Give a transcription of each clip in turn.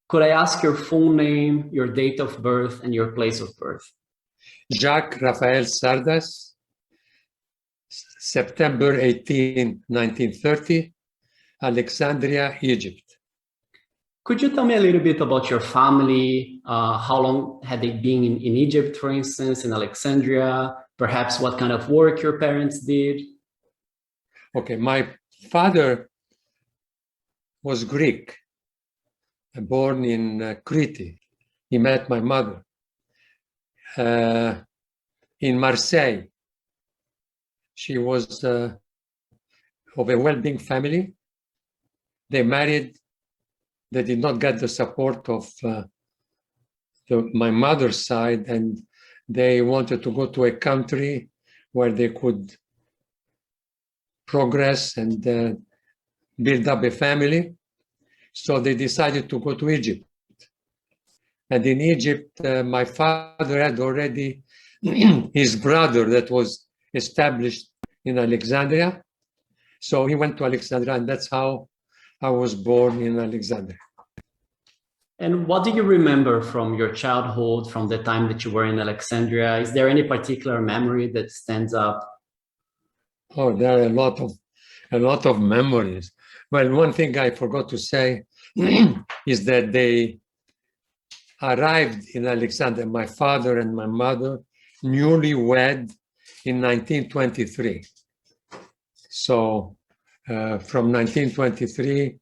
Could I ask your full name, your date of birth, and your place of birth? Jacques Raphael Sardas, September 18, 1930, Alexandria, Egypt. Could you tell me a little bit about your family? How long had they been in Egypt, for instance, in Alexandria? Perhaps what kind of work your parents did? Okay, my father was Greek, born in Crete. He met my mother in Marseille. She was of a well-being family. They married. They did not get the support of my mother's side, and they wanted to go to a country where they could progress and build up a family. So they decided to go to Egypt. And in Egypt, my father had already his brother that was established in Alexandria. So he went to Alexandria, and that's how I was born in Alexandria. And what do you remember from your childhood, from the time that you were in Alexandria? Is there any particular memory that stands out? Oh, there are a lot of memories. Well, one thing I forgot to say is that they arrived in Alexandria, my father and my mother, newlywed in 1923. So from 1923,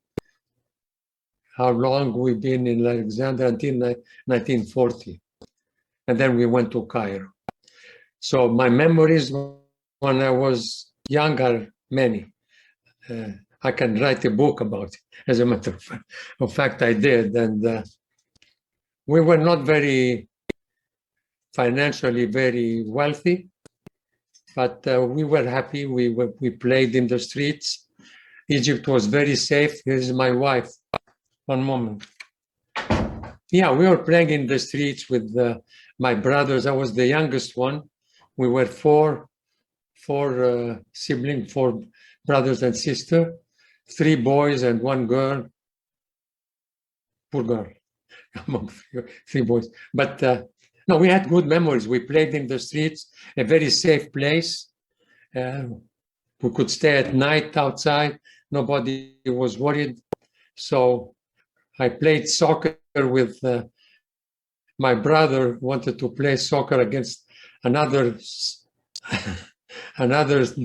how long we've been in Alexandria until 1940. And then we went to Cairo. So my memories when I was young are many. I can write a book about it. As a matter of fact, I did. And we were not very financially very wealthy, but we were happy. We played in the streets. Egypt was very safe. Here's my wife. One moment. Yeah, we were playing in the streets with my brothers. I was the youngest one. We were four siblings, 4 brothers and sisters, 3 boys and 1 girl. Poor girl, among 3 boys. But no, we had good memories. We played in the streets, a very safe place. We could stay at night outside. Nobody was worried. So I played soccer with my brother. Wanted to play soccer against another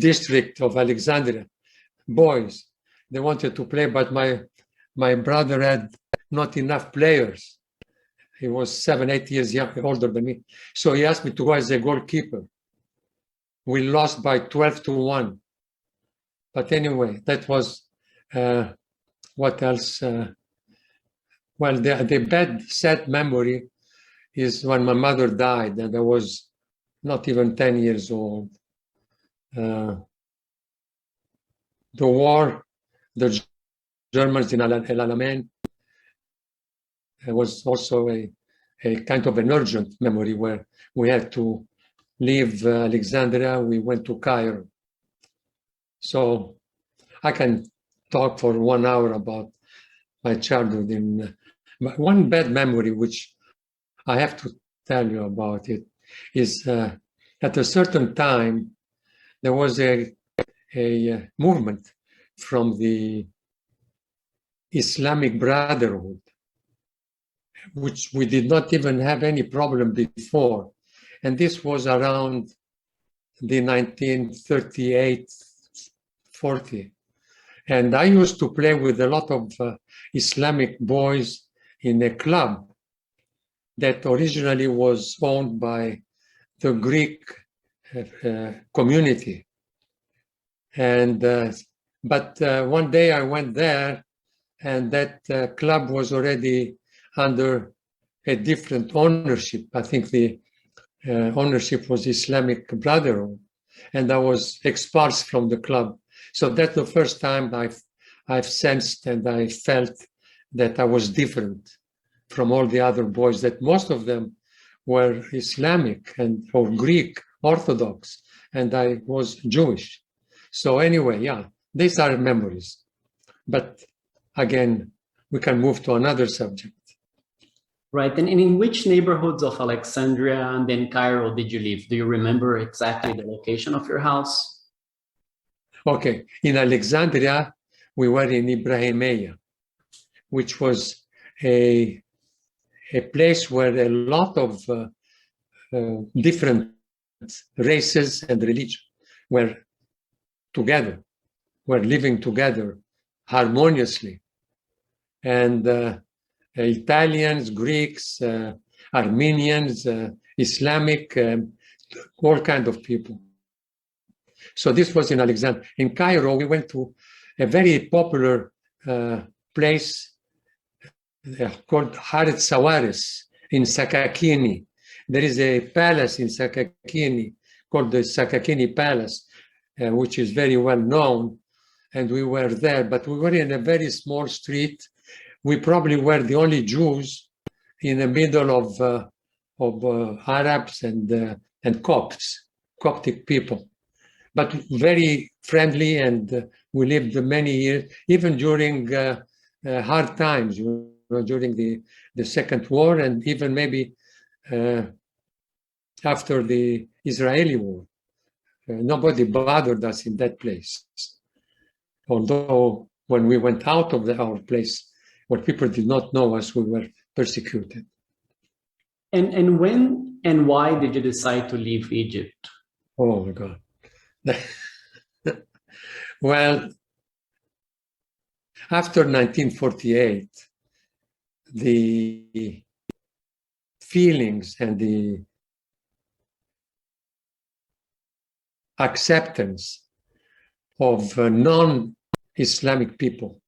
district of Alexandria, boys. They wanted to play, but my brother had not enough players. He was 7, 8 years older than me. So he asked me to go as a goalkeeper. We lost by 12-1. But anyway, that was what else? Well, the bad, sad memory is when my mother died, and I was not even 10 years old. The war, the Germans in El Alamein, was also a kind of an urgent memory where we had to leave Alexandria. We went to Cairo. So I can talk for 1 hour about my childhood. One bad memory, which I have to tell you about it, is at a certain time, there was a movement from the Islamic Brotherhood, which we did not even have any problem before. And this was around the 1938-40. And I used to play with a lot of Islamic boys in a club that originally was owned by the Greek community. And but one day I went there, and that club was already under a different ownership. I think the ownership was Islamic Brotherhood, and I was expulsed from the club. So that's the first time I've sensed and I felt that I was different from all the other boys, that most of them were Islamic or Greek Orthodox, and I was Jewish. So anyway, yeah, these are memories. But again, we can move to another subject. Right. And in which neighborhoods of Alexandria and then Cairo did you live? Do you remember exactly the location of your house? Okay, in Alexandria, we were in Ibrahimiya, which was a place where a lot of different races and religions were together, were living together harmoniously. And Italians, Greeks, Armenians, Islamic, all kinds of people. So this was in Alexandria. In Cairo, we went to a very popular place called Haret Sawaris in Sakakini. There is a palace in Sakakini called the Sakakini Palace, which is very well known. And we were there, but we were in a very small street. We probably were the only Jews in the middle of Arabs and Copts, Coptic people, but very friendly, and we lived many years, even during hard times, during the Second War, and even maybe after the Israeli war. Nobody bothered us in that place. Although when we went out of our place, where people did not know us, we were persecuted. And when and why did you decide to leave Egypt? Oh my God. Well, after 1948, the feelings and the acceptance of non-Islamic people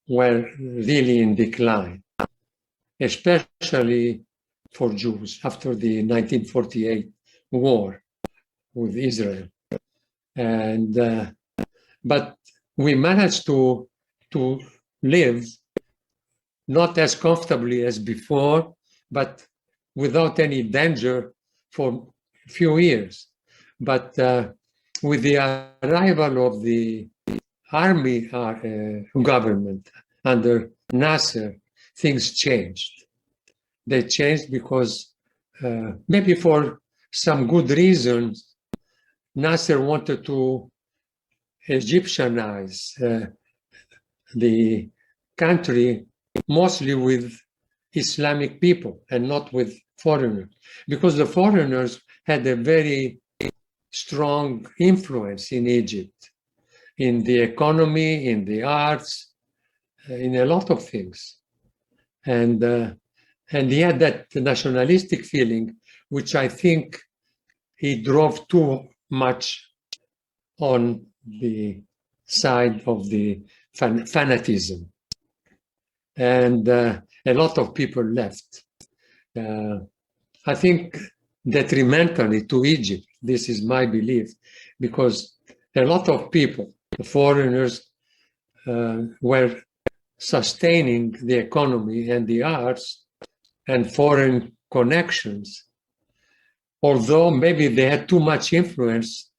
were really in decline, especially for Jews after the 1948 war with Israel. And but we managed to live not as comfortably as before, but without any danger for a few years. But with the arrival of the army government under Nasser, things changed. They changed because maybe for some good reasons, Nasser wanted to Egyptianize the country mostly with Islamic people and not with foreigners, because the foreigners had a very strong influence in Egypt, in the economy, in the arts, in a lot of things. And he had that nationalistic feeling, which I think he drove too much on the side of the fanatism. And a lot of people left. I think detrimentally to Egypt, this is my belief, because a lot of people, the foreigners, were sustaining the economy and the arts and foreign connections. Although maybe they had too much influence,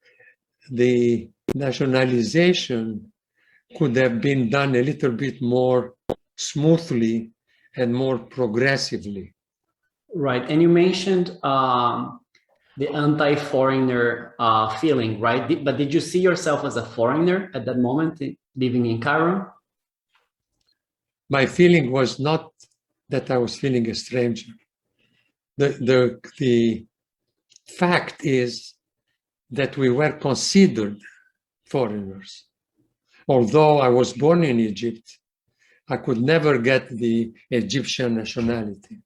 the nationalization could have been done a little bit more smoothly and more progressively. Right. And you mentioned the anti-foreigner feeling, right? But did you see yourself as a foreigner at that moment, living in Cairo? My feeling was not that I was feeling a stranger. The fact is that we were considered foreigners. Although I was born in Egypt, I could never get the Egyptian nationality.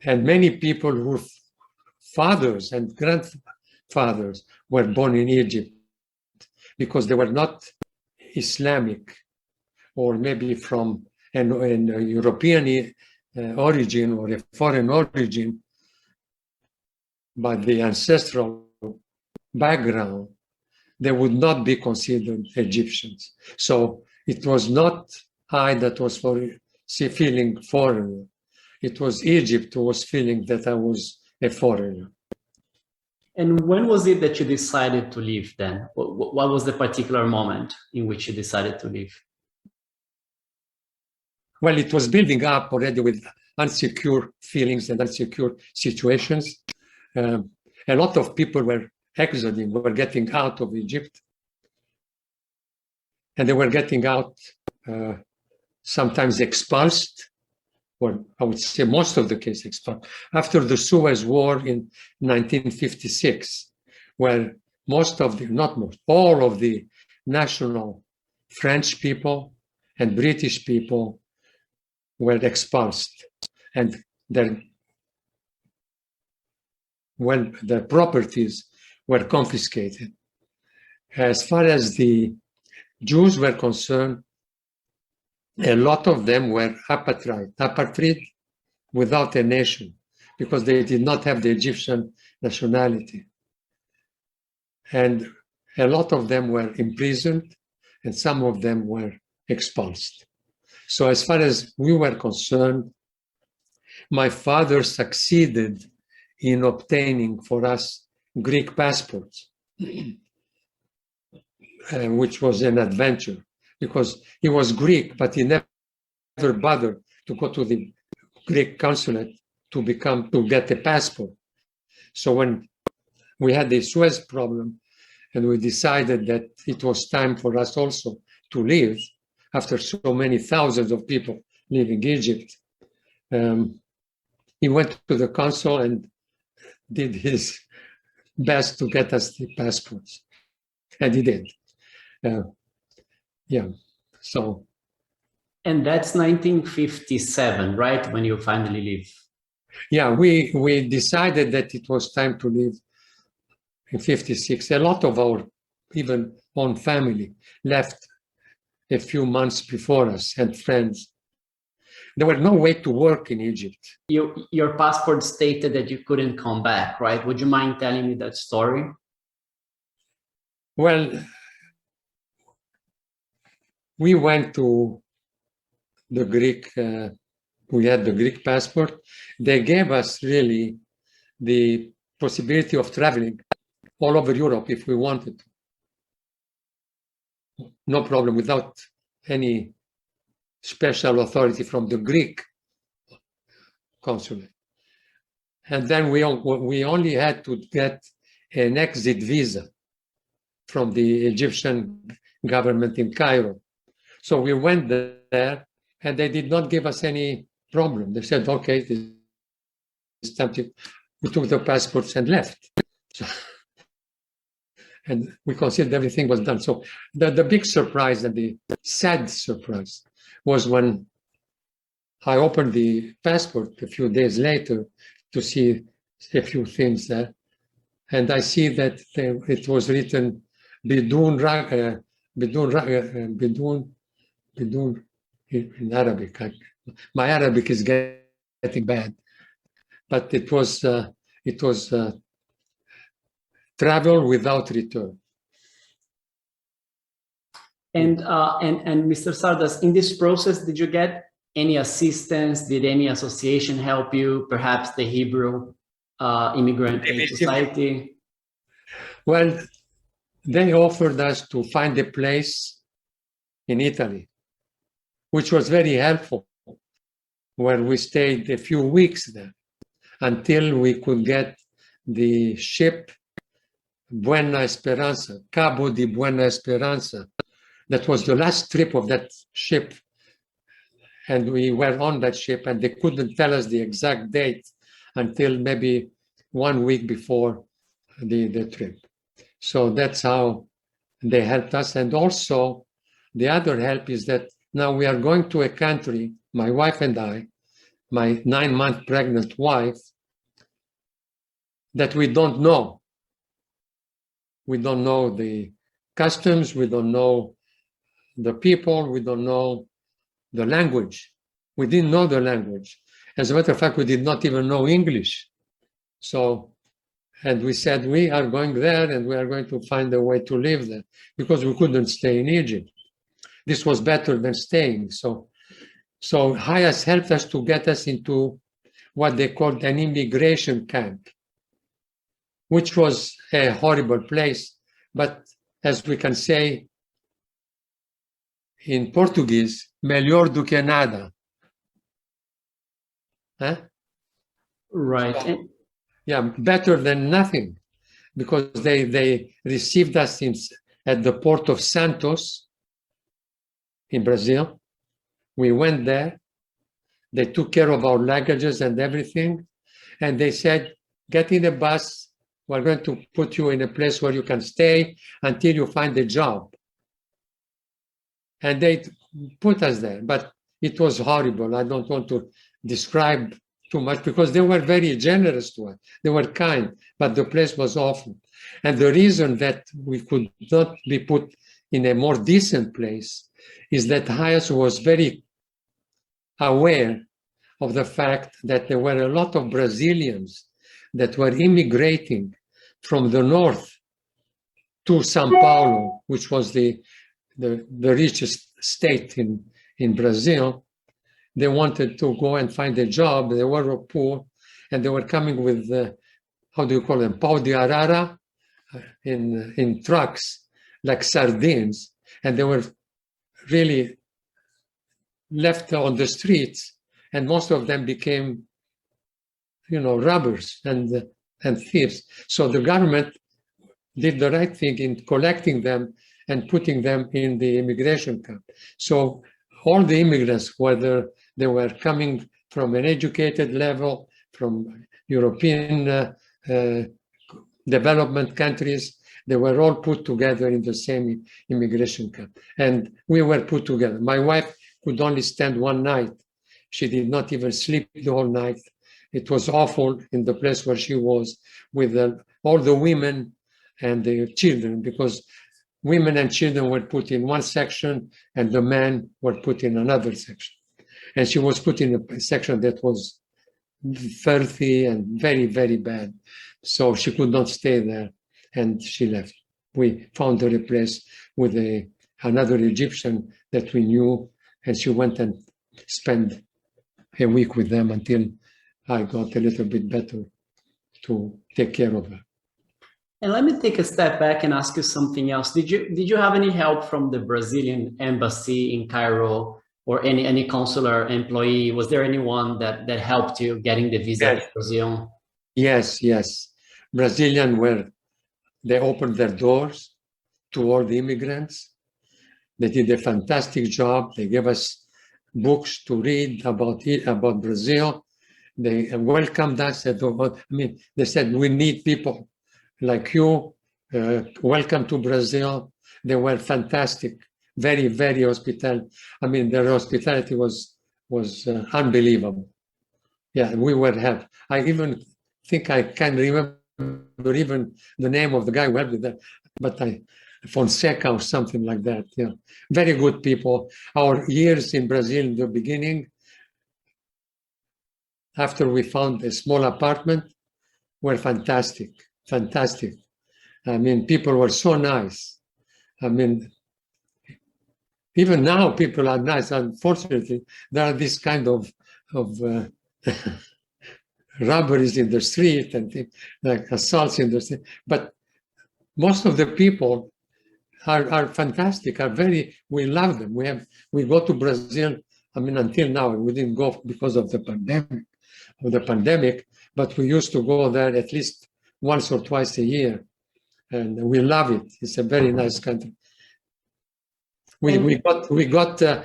And many people whose fathers and grandfathers were born in Egypt because they were not Islamic, or maybe from an European origin or a foreign origin, but the ancestral background, they would not be considered Egyptians. So it was not I that was feeling foreigner. It was Egypt who was feeling that I was a foreigner. And when was it that you decided to leave then? What was the particular moment in which you decided to leave? well, it was building up already with unsecure feelings and unsecure situations. A lot of people were exoding, were getting out of Egypt. And they were getting out, sometimes expulsed, or I would say most of the case expulsed, after the Suez War in 1956, where most of the, not most, all of the national French people and British people were expulsed, and their properties were confiscated. As far as the Jews were concerned, a lot of them were apatrid without a nation, because they did not have the Egyptian nationality. And a lot of them were imprisoned, and some of them were expulsed. So as far as we were concerned, my father succeeded in obtaining for us Greek passports, which was an adventure, because he was Greek, but he never bothered to go to the Greek consulate to get a passport. So when we had the Suez problem, and we decided that it was time for us also to leave, after so many thousands of people leaving Egypt, he went to the consul and did his best to get us the passports, and he did. Yeah, so. And that's 1957, right? When you finally leave. Yeah, we decided that it was time to leave in 56. A lot of our even own family left a few months before us, and friends. There were no way to work in Egypt. Your passport stated that you couldn't come back, right? Would you mind telling me that story? Well, we went to the Greek, we had the Greek passport. They gave us really the possibility of traveling all over Europe if we wanted to. No problem, without any special authority from the Greek consulate. And then we only had to get an exit visa from the Egyptian government in Cairo. So we went there, and they did not give us any problem. They said, okay, this is tempting. We took the passports and left. So, and we considered everything was done. So the big surprise and the sad surprise was when I opened the passport a few days later to see a few things there. And I see that it was written bidun in Arabic. My Arabic is getting bad, but it was travel without return. And Mr. Sardas, in this process, did you get any assistance? Did any association help you? Perhaps the Hebrew Immigrant Aid Society? Well, they offered us to find a place in Italy, which was very helpful, where we stayed a few weeks there until we could get the ship Buena Esperanza, Cabo di Buena Esperanza. That was the last trip of that ship. And we were on that ship, and they couldn't tell us the exact date until maybe 1 week before the trip. So that's how they helped us. And also, the other help is that now we are going to a country, my wife and I, my 9-month pregnant wife, that we don't know. We don't know the customs, we don't know the people, we don't know the language. We didn't know the language. As a matter of fact, we did not even know English. So, and we said, we are going there and we are going to find a way to live there, because we couldn't stay in Egypt. This was better than staying. So Hayas helped us to get us into what they called an immigration camp, which was a horrible place. But as we can say in Portuguese, melhor do que nada. Huh? Right. So, yeah, better than nothing, because they received us at the port of Santos in Brazil. We went there. They took care of our luggages and everything. And they said, get in a bus. We're going to put you in a place where you can stay until you find a job. And they put us there. But it was horrible. I don't want to describe too much because they were very generous to us. They were kind, but the place was awful. And the reason that we could not be put in a more decent place is that Hayes was very aware of the fact that there were a lot of Brazilians that were immigrating from the north to Sao Paulo, which was the richest state in Brazil. They wanted to go and find a job. They were poor, and they were coming with, how do you call them, pau de arara in trucks, like sardines, and they were really left on the streets, and most of them became, robbers and thieves. So the government did the right thing in collecting them and putting them in the immigration camp. So all the immigrants, whether they were coming from an educated level, from European development countries, they were all put together in the same immigration camp. And we were put together. My wife could only stand one night. She did not even sleep the whole night. It was awful in the place where she was with all the women and the children, because women and children were put in one section and the men were put in another section. And she was put in a section that was filthy and very, very bad. So she could not stay there and she left. We found her a place with another Egyptian that we knew, and she went and spent a week with them until I got a little bit better to take care of her. And let me take a step back and ask you something else. Did you have any help from the Brazilian embassy in Cairo or any consular employee? Was there anyone that helped you getting the visa to Brazil? Yes. Brazilian they opened their doors to all the immigrants. They did a fantastic job. They gave us books to read about Brazil. They welcomed us. They said, we need people like you. Welcome to Brazil. They were fantastic, very, very hospitable. Their hospitality was unbelievable. Yeah, we were happy. I even think I can remember even the name of the guy who helped with that, but Fonseca or something like that. Yeah, very good people. Our years in Brazil in the beginning, after we found a small apartment, were fantastic. People were so nice. Even now people are nice. Unfortunately, there are this kind of robberies in the street and things, like assaults in the street. But most of the people are fantastic, we love them. We go to Brazil, until now, we didn't go because of the pandemic, but we used to go there at least once or twice a year. And we love it. It's a very nice country. We got the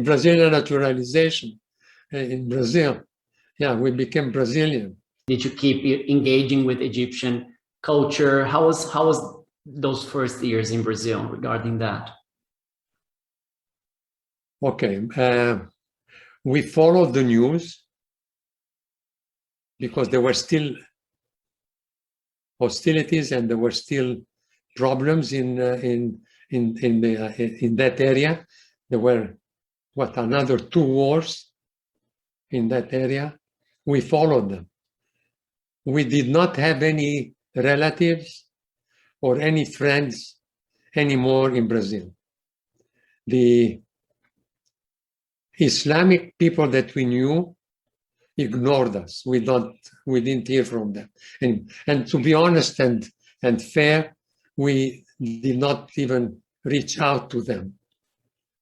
Brazilian naturalization in Brazil. Yeah, we became Brazilian. Did you keep engaging with Egyptian culture? How was those first years in Brazil regarding that? Okay, we followed the news because there were still hostilities and there were still problems in that area. There were another 2 wars in that area. We followed them. We did not have any relatives or any friends anymore in Brazil. The Islamic people that we knew ignored us. We didn't hear from them. And to be honest and fair, we did not even reach out to them.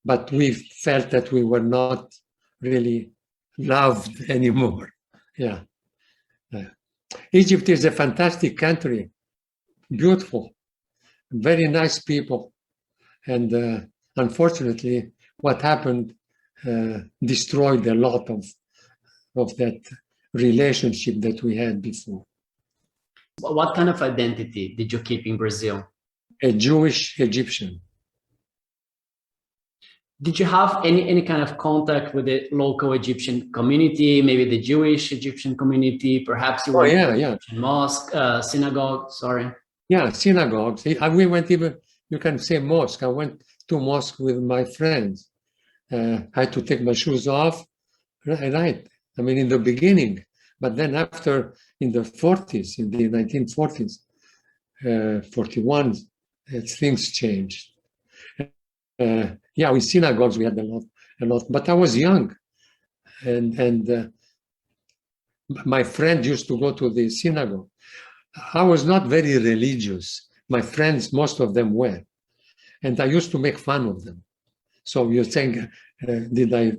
But we felt that we were not really loved anymore. Yeah. Egypt is a fantastic country, beautiful, very nice people. And unfortunately, what happened destroyed a lot of that relationship that we had before. What kind of identity did you keep in Brazil? A Jewish Egyptian. Did you have any kind of contact with the local Egyptian community, maybe the Jewish Egyptian community? Perhaps you went to Egyptian mosque, synagogue, sorry. Yeah, synagogues. We went even, you can say mosque. I went to mosque with my friends. I had to take my shoes off, right? I mean, in the beginning, but then after, in the 40s, in the 1940s, 41, things changed. Yeah, with synagogues we had a lot, but I was young, and my friend used to go to the synagogue. I was not very religious. My friends, most of them were, and I used to make fun of them. So you're saying, did I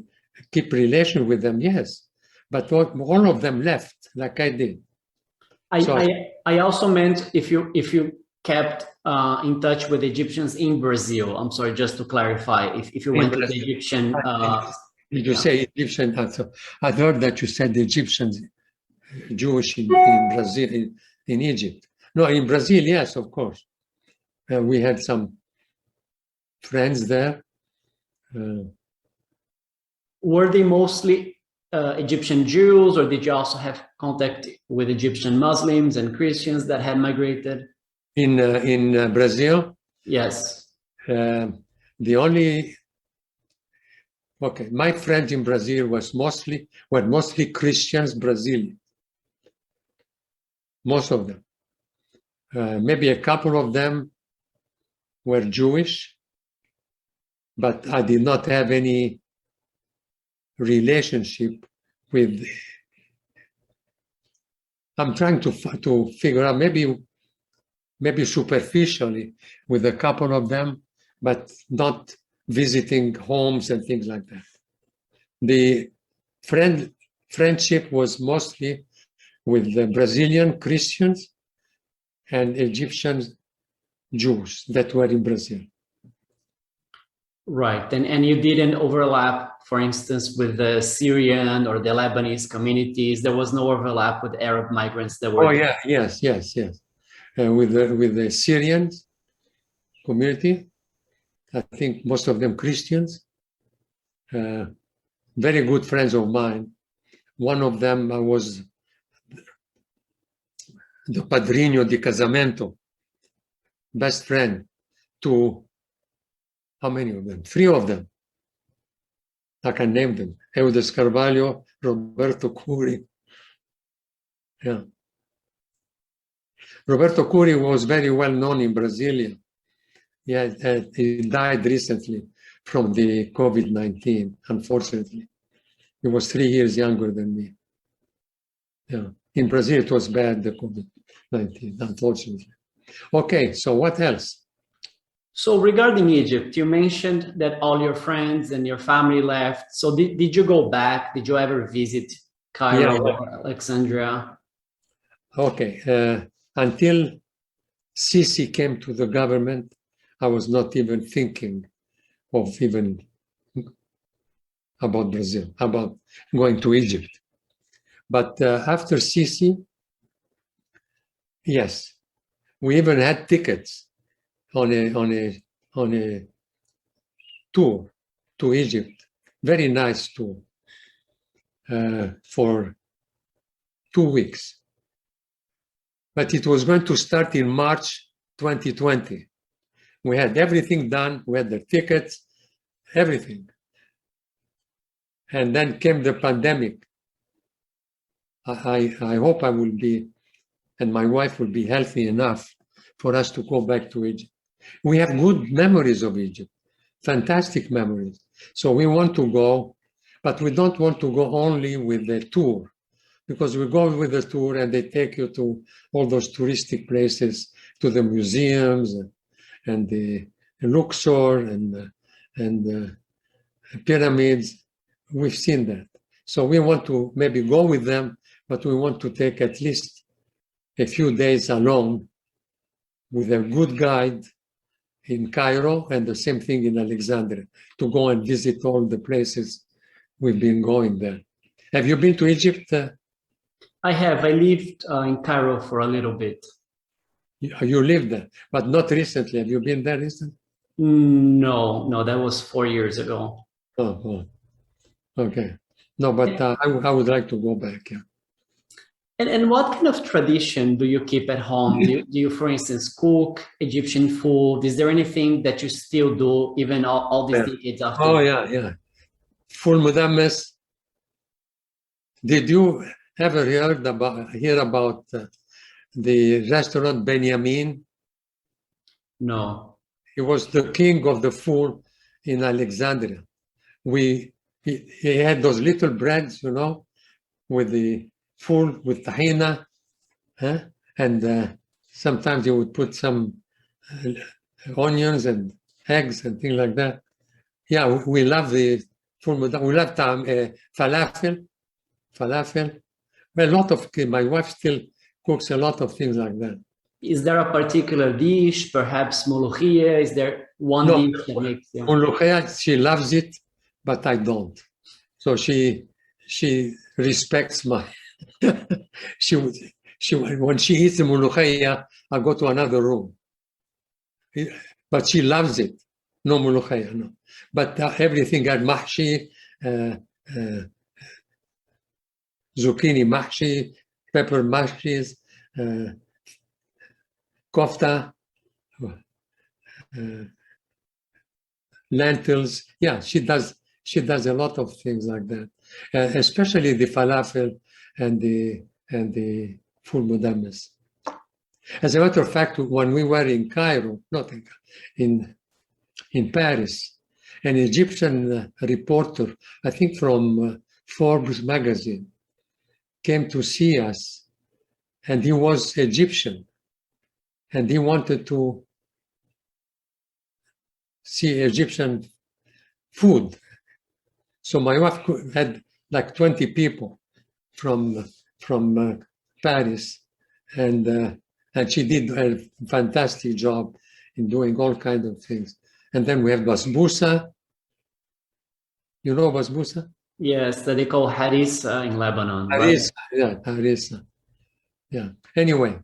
keep relation with them? Yes, but all of them left, like I did. I also meant if you kept in touch with Egyptians in Brazil. I'm sorry, just to clarify, if you went to the Egyptian. Did you say Egyptian? I heard that you said the Egyptians, Jewish in Brazil, in Egypt. No, in Brazil, yes, of course. We had some friends there. Were they mostly Egyptian Jews, or did you also have contact with Egyptian Muslims and Christians that had migrated? In Brazil? Yes. The only, okay, my friends in Brazil were mostly Christians, Brazilian. Most of them. Maybe a couple of them were Jewish, but I did not have any relationship with. I'm trying to figure out, maybe superficially with a couple of them, but not visiting homes and things like that. The friendship was mostly with the Brazilian Christians and Egyptian Jews that were in Brazil. Right, and you didn't overlap, for instance, with the Syrian or the Lebanese communities. There was no overlap with Arab migrants that were. Oh yeah, yes. With the Syrian community, I think most of them Christians. Very good friends of mine. One of them was the padrino di casamento, best friend to, how many of them? 3 of them. I can name them. Eudes Carvalho, Roberto Curi. Yeah. Roberto Curi was very well known in Brasilia. Yeah, he died recently from the COVID-19, unfortunately. He was 3 years younger than me. Yeah. In Brazil, it was bad, the COVID-19, unfortunately. Okay, so what else? So regarding Egypt, you mentioned that all your friends and your family left. So did you go back? Did you ever visit Cairo or Alexandria? Okay, until Sisi came to the government, I was not even thinking of even about Brazil, about going to Egypt. But after Sisi, yes, we even had tickets on a tour to Egypt, very nice tour for 2 weeks. But it was going to start in March 2020. We had everything done, we had the tickets, everything. And then came the pandemic. I hope I will be, and my wife will be healthy enough for us to go back to Egypt. We have good memories of Egypt, fantastic memories. So we want to go, but we don't want to go only with the tour, because we go with the tour and they take you to all those touristic places, to the museums and the Luxor and the pyramids. We've seen that. So we want to maybe go with them, but we want to take at least a few days alone with a good guide in Cairo and the same thing in Alexandria to go and visit all the places we've been going there. Have you been to Egypt? I have. I lived in Cairo for a little bit. You lived there, but not recently. Have you been there recently? No, that was 4 years ago. Oh, okay. No, but I would like to go back. Yeah. And what kind of tradition do you keep at home? Do you, for instance, cook Egyptian food? Is there anything that you still do even all these decades after? Oh, yeah. Full Mudames. Did you ever hear about the restaurant Benjamin? No. He was the king of the food in Alexandria. He had those little breads, with the full with tahina, and sometimes you would put some onions and eggs and things like that. Yeah, we love the full. We love falafel. Well, a lot of my wife still cooks a lot of things like that. Is there a particular dish, perhaps molokhia? Is there one dish that makes you? Molokhia, she loves it, but I don't. So she respects my. she when she eats the molokhia, I go to another room. But she loves it. No molokhia, no. But everything got mahshi, zucchini mahshi, pepper mahshis, kofta, lentils. Yeah, she does a lot of things like that, especially the falafel and the full mudames. As a matter of fact, when we were in Cairo, not in Paris, an Egyptian reporter, I think from Forbes magazine, came to see us, and he was Egyptian, and he wanted to see Egyptian food. So my wife had like 20 people from Paris, and she did a fantastic job in doing all kinds of things. And then we have basbousa. You know basbousa? Yes, that they call harissa in Lebanon. Harissa, yeah, harissa. Yeah. Anyway.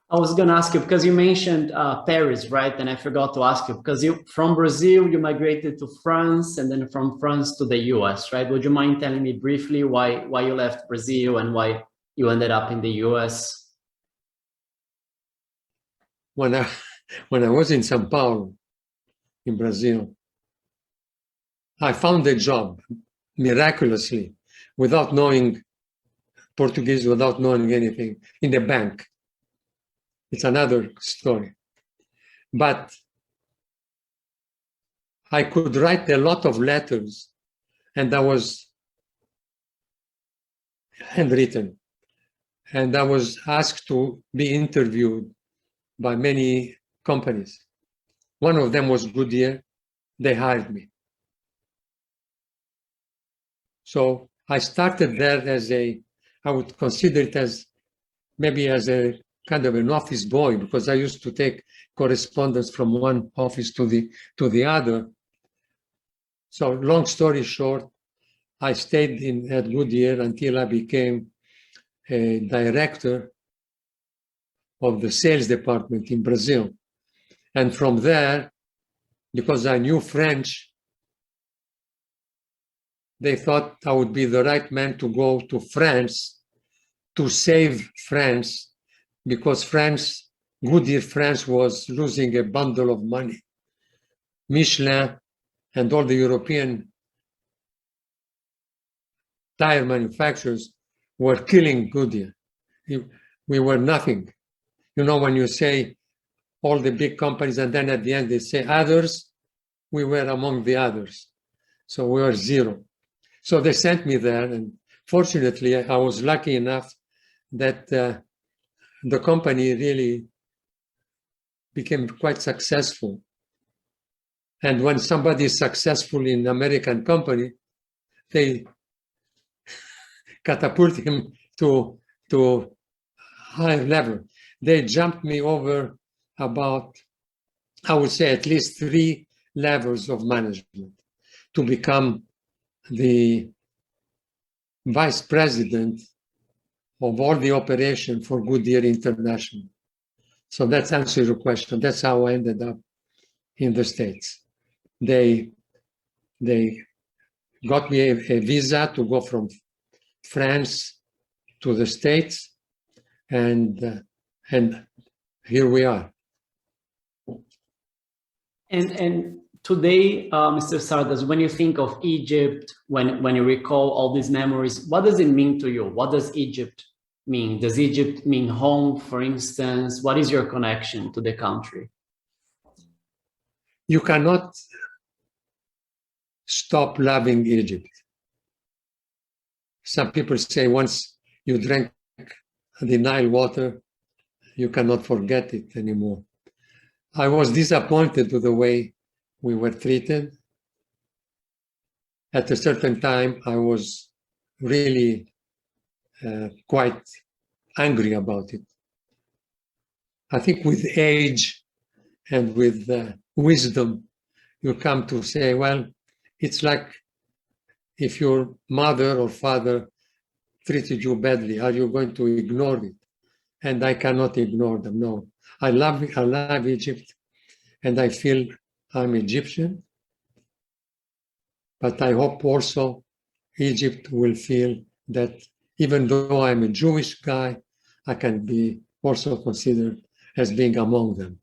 I was going to ask you, because you mentioned Paris, right? And I forgot to ask you, because from Brazil, you migrated to France, and then from France to the US, right? Would you mind telling me briefly why you left Brazil and why you ended up in the US? When I was in São Paulo, in Brazil, I found a job miraculously, without knowing Portuguese, without knowing anything, in the bank. It's another story. But I could write a lot of letters, and I was handwritten. And I was asked to be interviewed by many companies. One of them was Goodyear. They hired me. So I started there I would consider it as maybe as a kind of an office boy, because I used to take correspondence from one office to the other. So long story short, I stayed at Goodyear until I became a director of the sales department in Brazil. And from there, because I knew French, they thought I would be the right man to go to France to save France, because Goodyear France was losing a bundle of money. Michelin and all the European tire manufacturers were killing Goodyear. We were nothing. When you say all the big companies and then at the end they say others, we were among the others. So we were zero. So they sent me there, and fortunately I was lucky enough that the company really became quite successful. And when somebody is successful in an American company, they catapult him to higher level. They jumped me over about, I would say, at least 3 levels of management to become the vice president of all the operation for Goodyear International. So that's answers your question. That's how I ended up in the States. They got me a visa to go from France to the States, and here we are. And today, Mr. Sardas, when you think of Egypt, when you recall all these memories, what does it mean to you? What does Egypt mean? Does Egypt mean home, for instance? What is your connection to the country? You cannot stop loving Egypt. Some people say once you drink the Nile water, you cannot forget it anymore. I was disappointed with the way we were treated. At a certain time, I was really quite angry about it. I think with age and with wisdom, you come to say, well, it's like if your mother or father treated you badly, are you going to ignore it? And I cannot ignore them, no. I love Egypt, and I feel I'm Egyptian, but I hope also Egypt will feel that even though I'm a Jewish guy, I can be also considered as being among them.